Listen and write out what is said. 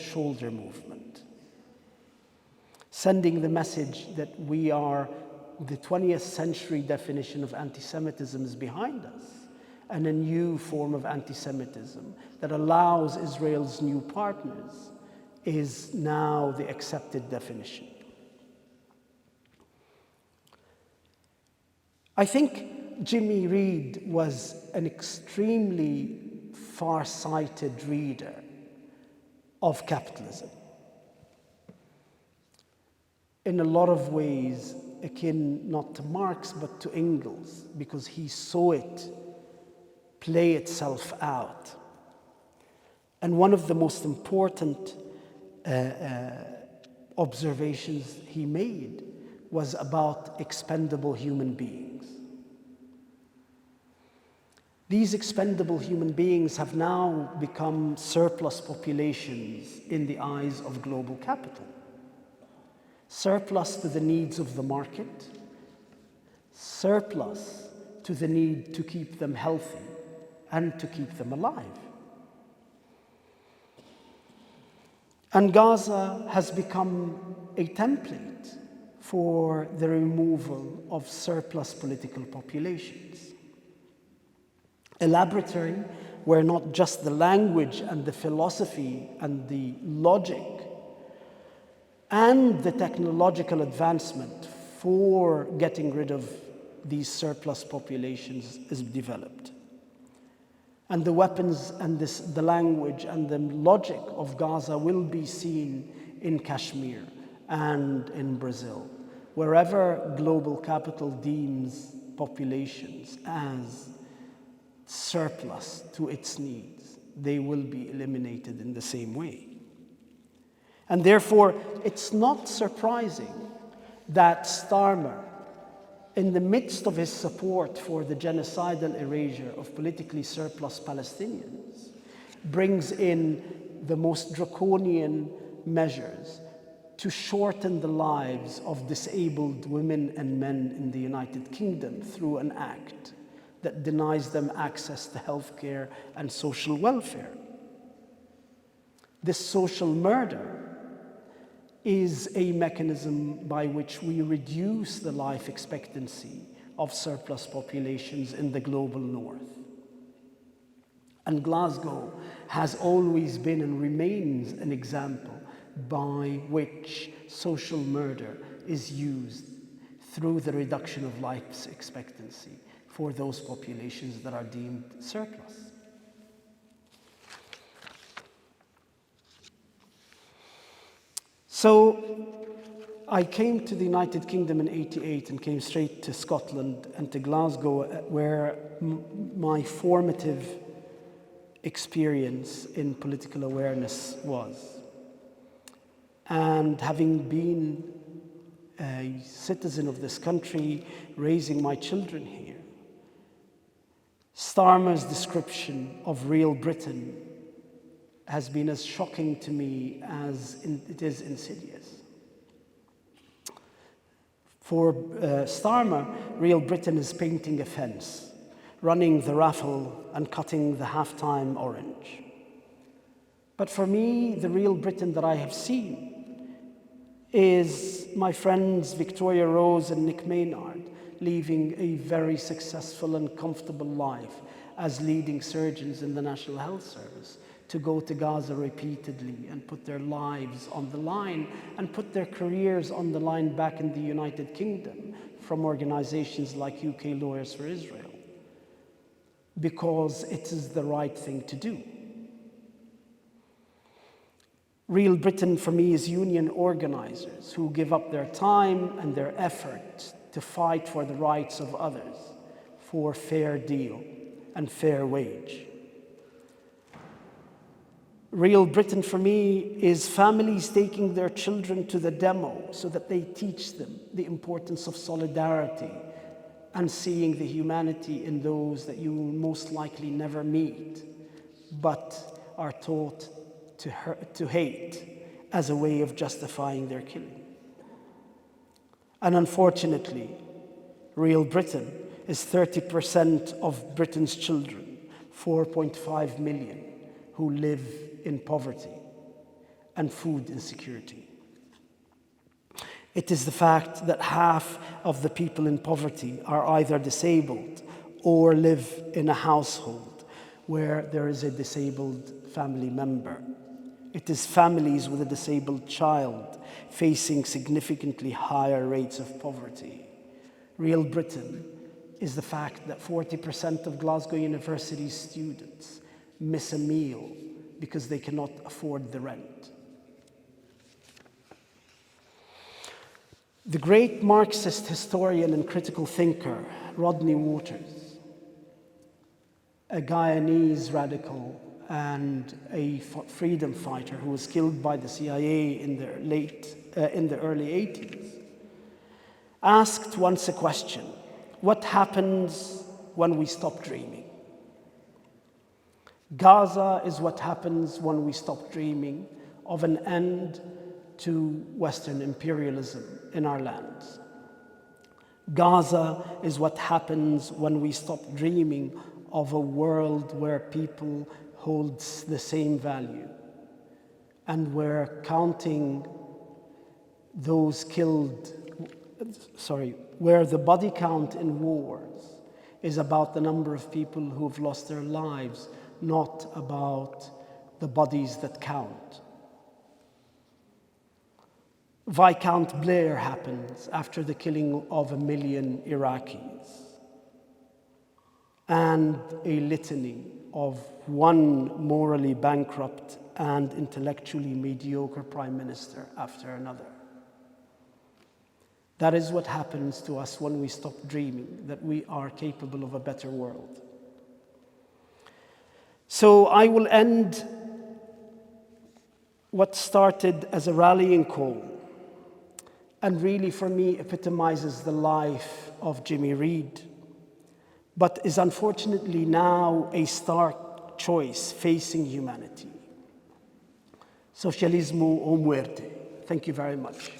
shoulder movement, sending the message that we are, the 20th century definition of anti-Semitism is behind us, and a new form of anti-Semitism that allows Israel's new partners is now the accepted definition. I think Jimmy Reed was an extremely far-sighted reader of capitalism. In a lot of ways, akin not to Marx, but to Engels, because he saw it play itself out. And one of the most important observations he made was about expendable human beings. These expendable human beings have now become surplus populations in the eyes of global capital. Surplus to the needs of the market, surplus to the need to keep them healthy and to keep them alive. And Gaza has become a template for the removal of surplus political populations. A laboratory where not just the language and the philosophy and the logic and the technological advancement for getting rid of these surplus populations is developed. And the weapons and the language and the logic of Gaza will be seen in Kashmir and in Brazil. Wherever global capital deems populations as surplus to its needs, they will be eliminated in the same way. And therefore, it's not surprising that Starmer, in the midst of his support for the genocidal erasure of politically surplus Palestinians, brings in the most draconian measures to shorten the lives of disabled women and men in the United Kingdom through an act that denies them access to healthcare and social welfare. This social murder is a mechanism by which we reduce the life expectancy of surplus populations in the global north. And Glasgow has always been and remains an example by which social murder is used through the reduction of life expectancy for those populations that are deemed surplus. So I came to the United Kingdom in '88 and came straight to Scotland and to Glasgow, where my formative experience in political awareness was. And having been a citizen of this country, raising my children here, Starmer's description of real Britain has been as shocking to me as it is insidious. For Starmer, real Britain is painting a fence, running the raffle and cutting the halftime orange. But for me, the real Britain that I have seen is my friends Victoria Rose and Nick Maynard leaving a very successful and comfortable life as leading surgeons in the National Health Service to go to Gaza repeatedly and put their lives on the line and put their careers on the line back in the United Kingdom from organizations like UK Lawyers for Israel, because it is the right thing to do. Real Britain for me is union organizers who give up their time and their effort to fight for the rights of others, for fair deal and fair wage. Real Britain for me is families taking their children to the demo so that they teach them the importance of solidarity and seeing the humanity in those that you will most likely never meet, but are taught to hate as a way of justifying their killing. And unfortunately, real Britain is 30% of Britain's children, 4.5 million, who live in poverty. and food insecurity. It is the fact that half of the people in poverty are either disabled or live in a household where there is a disabled family member. It is families with a disabled child facing significantly higher rates of poverty. Real Britain is the fact that 40% of Glasgow University students miss a meal because they cannot afford the rent. The great Marxist historian and critical thinker, Rodney Waters, a Guyanese radical and a freedom fighter who was killed by the CIA in the early 80s, asked once a question: what happens when we stop dreaming? Gaza is what happens when we stop dreaming of an end to Western imperialism in our lands. Gaza is what happens when we stop dreaming of a world where people hold the same value and where counting those killed, where the body count in wars is about the number of people who have lost their lives, not about the bodies that count. Viscount Blair happens after the killing of 1 million Iraqis, and a litany of one morally bankrupt and intellectually mediocre prime minister after another. That is what happens to us when we stop dreaming that we are capable of a better world. So I will end what started as a rallying call and really for me epitomizes the life of Jimmy Reed, but is unfortunately now a stark choice facing humanity. Socialismo o muerte. Thank you very much.